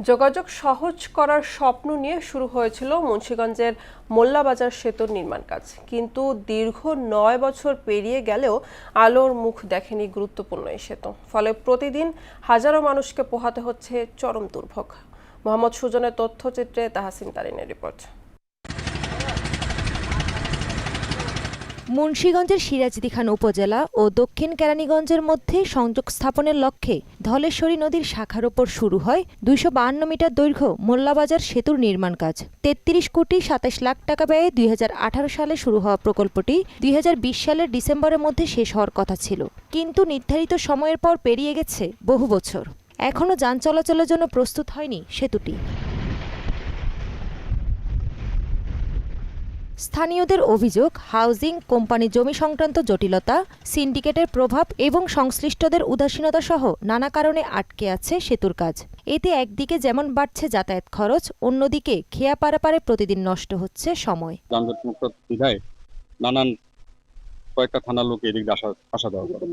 যোগাযোগ সহজ করার স্বপ্ন নিয়ে শুরু হয়েছিল মুন্সিগঞ্জের মোল্লাবাজার সেতুর নির্মাণ কাজ, কিন্তু দীর্ঘ ৯ বছর পেরিয়ে গেলেও আলোর মুখ দেখেনি গুরুত্বপূর্ণ এই সেতু। ফলে প্রতিদিন হাজারো মানুষকে পোহাতে হচ্ছে চরম দুর্ভোগ। মোহাম্মদ সুজনের তথ্যচিত্রে তাহসিন তারিনের রিপোর্ট। মুন্সিগঞ্জের সিরাজদিখান উপজেলা ও দক্ষিণ কেরানীগঞ্জের মধ্যে সংযোগ স্থাপনের লক্ষ্যে ধলেশ্বরী নদীর শাখার ওপর শুরু হয় ২৫২ মিটার দৈর্ঘ্য মোল্লাবাজার সেতুর নির্মাণ কাজ। ৩৩ কোটি ২৭ লাখ টাকা ব্যয়ে ২০১৮ সালে শুরু হওয়া প্রকল্পটি ২০২০ সালের ডিসেম্বরের মধ্যে শেষ হওয়ার কথা ছিল, কিন্তু নির্ধারিত সময়ের পর পেরিয়ে গেছে বহু বছর। এখনও যান চলাচলের জন্য প্রস্তুত হয়নি সেতুটি। স্থানীয়দের অভিযোগ, হাউজিং, কোম্পানি জমি সংক্রান্ত জটিলতা, সিন্ডিকেটের প্রভাব এবং সংশ্লিষ্টদের উদাসীনতা সহ নানা কারণে আটকে আছে সেতুর কাজ। এতে একদিকে যেমন বাড়ছে যাতায়াত খরচ, অন্যদিকে খেয়া পারাপারে প্রতিদিন নষ্ট হচ্ছে সময়। যানজটমুক্ত বিধায় নানান কয়েকটা থানার লোক এদিক আসা দেওয়া করে।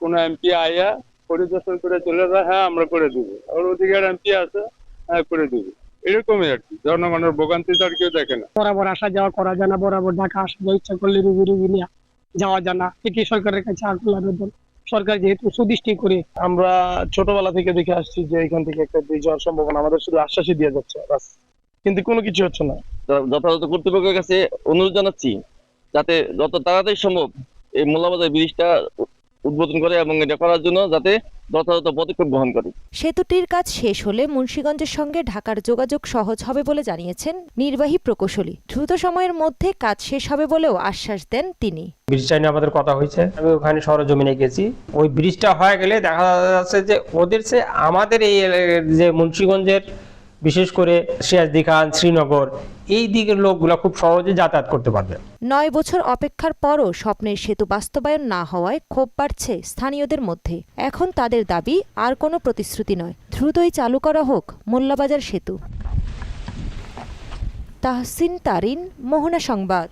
কোন এমপি আয়া পরিদর্শন করে চলে যায়, হ্যাঁ আমরা করে দিব, আর ওদিকে এমপি আছে, হ্যাঁ করে দিব, এরকমই আর কি। জনগণের ভোগান্তি তো আর কেউ দেখে না। বরাবর আসা যাওয়া করা যায় না, বরাবর ঢাকা আসা যাওয়া ইচ্ছা করলে রুগী নিয়ে যাওয়া যায় না। এটি সরকারের কাছে আকুল আবেদন। সরকার যেহেতু সুদৃষ্টি করে, আমরা ছোটবেলা থেকে দেখে আসছি যে এখান থেকে একটা ব্রিজ হওয়ার সম্ভাবনা, আমাদের শুধু আশ্বাসই দিয়ে যাচ্ছে, কিন্তু কোনো কিছু হচ্ছে না। যথাযথ কর্তৃপক্ষের কাছে অনুরোধ জানাচ্ছি যাতে যত তাড়াতাড়ি সম্ভব এই মোল্লাবাজার ব্রিজটা উদ্বোধন করে এবং এটা করার জন্য যাতে যথাযথ পদক্ষেপ গ্রহণ করে। সেতুটির কাজ শেষ হলে মুন্সিগঞ্জের সঙ্গে ঢাকার যোগাযোগ সহজ হবে বলে জানিয়েছেন নির্বাহী প্রকৌশলী। দ্রুত সময়ের মধ্যে কাজ শেষ হবে বলেও আশ্বাস দেন তিনি। ব্রিজটা নিয়ে আমাদের কথা হয়েছে, আমি ওখানে সরজমিনে গেছি। ওই ব্রিজটা হয়ে গেলে দেখা যাচ্ছে যে ওদের চেয়ে আমাদের এই যে মুন্সিগঞ্জের বিশেষ করে সিরাজদিখান, শ্রীনগর এই দিকের লোকগুলো খুব সহজে যাতায়াত করতে পারবে। ৯ বছর অপেক্ষার পরও স্বপ্নের সেতু বাস্তবায়ন না হওয়ায় ক্ষোভ বাড়ছে স্থানীয়দের মধ্যে। এখন তাদের দাবি আর কোনো প্রতিশ্রুতি নয়, দ্রুতই চালু করা হোক মোল্লাবাজার সেতু। তাহসিন তারিন, মোহনা সংবাদ।